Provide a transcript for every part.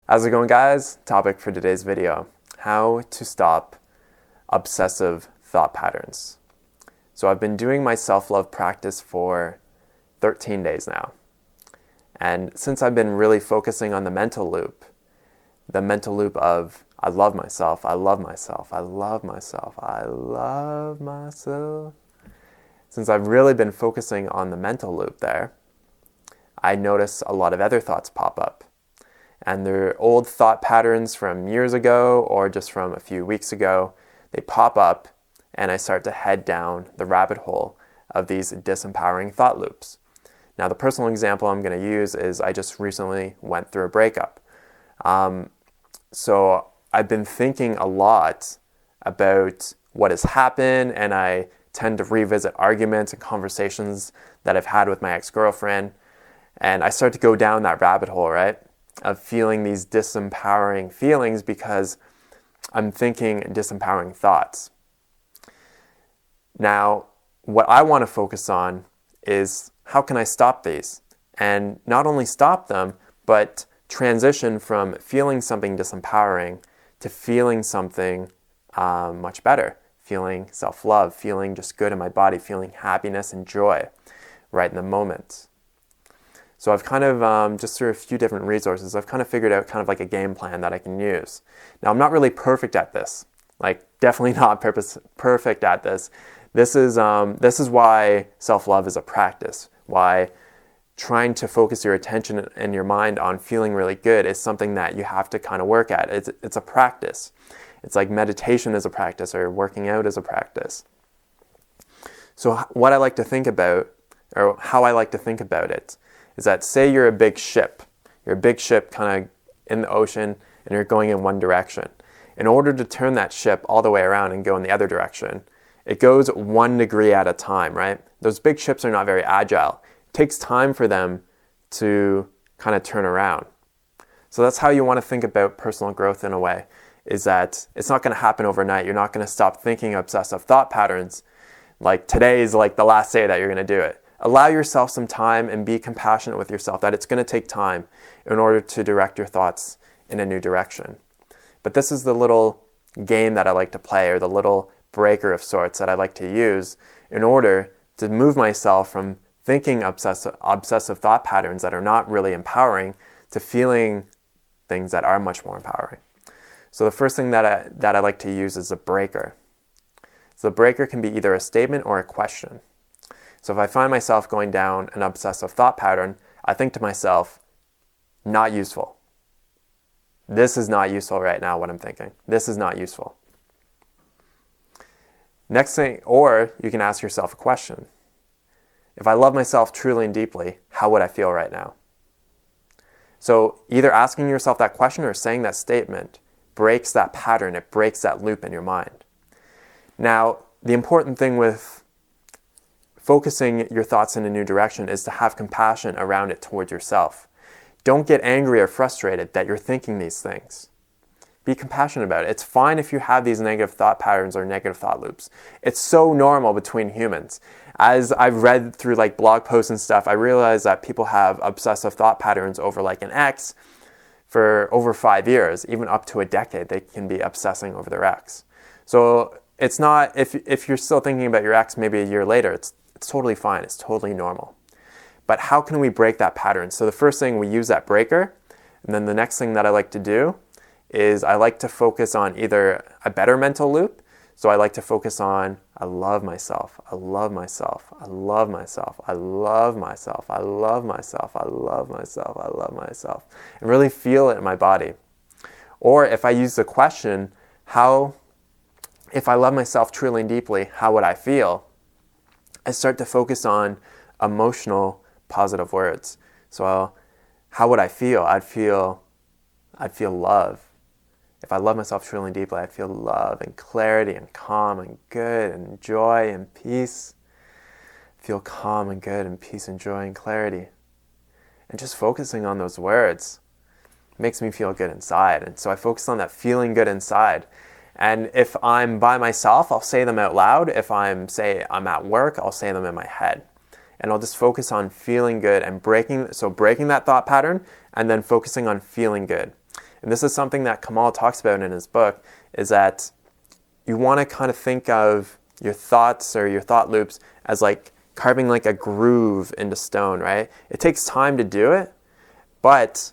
How's it going, guys? Topic for today's video: how to stop obsessive thought patterns. So I've been doing my self-love practice for 13 days now. And since I've been really focusing on the mental loop of I love myself, I love myself, I love myself, I love myself. Since I've really been focusing on the mental loop there, I notice a lot of other thoughts pop up. And they're old thought patterns from years ago or just from a few weeks ago. They pop up and I start to head down the rabbit hole of these disempowering thought loops. Now, the personal example I'm going to use is I just recently went through a breakup. So I've been thinking a lot about what has happened, and I tend to revisit arguments and conversations that I've had with my ex-girlfriend. And I start to go down that rabbit hole, right, of feeling these disempowering feelings because I'm thinking disempowering thoughts. Now, what I want to focus on is how can I stop these? And not only stop them, but transition from feeling something disempowering to feeling something much better, feeling self-love, feeling just good in my body, feeling happiness and joy right in the moment. So I've kind of, just through a few different resources, I've kind of figured out kind of like a game plan that I can use. Now, I'm not really perfect at this, like definitely not perfect at this. This is why self-love is a practice, why trying to focus your attention and your mind on feeling really good is something that you have to kind of work at. It's a practice. It's like meditation is a practice or working out is a practice. So what I like to think about, or how I like to think about it, is that say you're a big ship. You're a big ship kind of in the ocean and you're going in one direction. In order to turn that ship all the way around and go in the other direction, it goes 1 degree at a time, right? Those big ships are not very agile. It takes time for them to kind of turn around. So that's how you want to think about personal growth in a way, is that it's not going to happen overnight. You're not going to stop thinking obsessive thought patterns. Like today is like the last day that you're going to do it. Allow yourself some time and be compassionate with yourself that it's going to take time in order to direct your thoughts in a new direction. But this is the little game that I like to play, or the little breaker of sorts that I like to use in order to move myself from thinking obsessive thought patterns that are not really empowering to feeling things that are much more empowering. So the first thing that I like to use is a breaker. So the breaker can be either a statement or a question. So if I find myself going down an obsessive thought pattern, I think to myself, not useful. This is not useful right now, what I'm thinking. This is not useful. Next thing, or you can ask yourself a question. If I love myself truly and deeply, how would I feel right now? So either asking yourself that question or saying that statement breaks that pattern. It breaks that loop in your mind. Now, the important thing with focusing your thoughts in a new direction is to have compassion around it towards yourself. Don't get angry or frustrated that you're thinking these things. Be compassionate about it. It's fine if you have these negative thought patterns or negative thought loops. It's so normal between humans. As I've read through like blog posts and stuff, I realize that people have obsessive thought patterns over like an ex for over 5 years, even up to a decade. They can be obsessing over their ex. So it's not, if you're still thinking about your ex maybe a year later, it's totally fine. It's totally normal. But how can we break that pattern? So the first thing, we use that breaker. And then the next thing that I like to do is I like to focus on either a better mental loop. So I like to focus on, I love myself, I love myself, I love myself, I love myself, I love myself, I love myself, I love myself, and really feel it in my body. Or if I use the question, if I love myself truly and deeply, how would I feel? I start to focus on emotional positive words. So how would I feel? I'd feel love. If I love myself truly and deeply, I feel love and clarity and calm and good and joy and peace. I feel calm and good and peace and joy and clarity. And just focusing on those words makes me feel good inside. And so I focus on that feeling good inside. And if I'm by myself, I'll say them out loud. If I'm at work, I'll say them in my head. And I'll just focus on feeling good and breaking that thought pattern and then focusing on feeling good. And this is something that Kamal talks about in his book, is that you want to kind of think of your thoughts or your thought loops as like carving like a groove into stone, right? It takes time to do it, but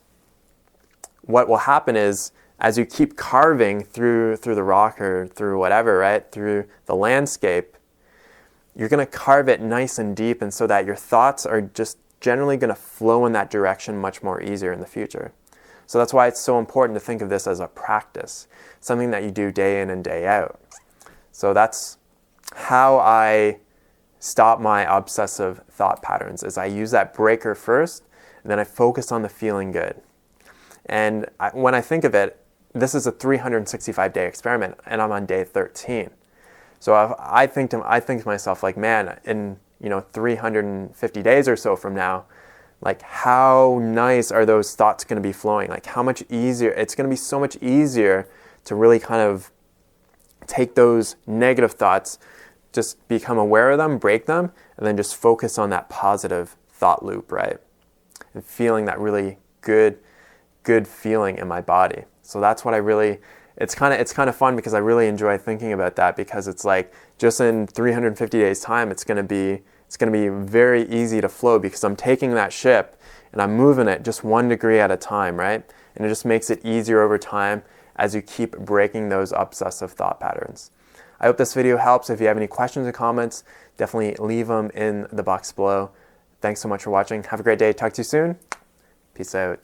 what will happen is as you keep carving through the rock or through whatever, right, through the landscape, you're going to carve it nice and deep, and so that your thoughts are just generally going to flow in that direction much more easier in the future. So that's why it's so important to think of this as a practice, something that you do day in and day out. So that's how I stop my obsessive thought patterns, is I use that breaker first, and then I focus on the feeling good. And when I think of it, this is a 365-day experiment, and I'm on day 13. So I think to myself, like, man, in 350 days or so from now, like, how nice are those thoughts going to be flowing? Like, how much easier, it's going to be so much easier to really kind of take those negative thoughts, just become aware of them, break them, and then just focus on that positive thought loop, right? And feeling that really good feeling in my body. So that's what I really, it's kind of fun because I really enjoy thinking about that, because it's like just in 350 days time, it's going to be very easy to flow, because I'm taking that ship and I'm moving it just 1 degree at a time, right? And it just makes it easier over time as you keep breaking those obsessive thought patterns. I hope this video helps. If you have any questions or comments, definitely leave them in the box below. Thanks so much for watching. Have a great day. Talk to you soon. Peace out.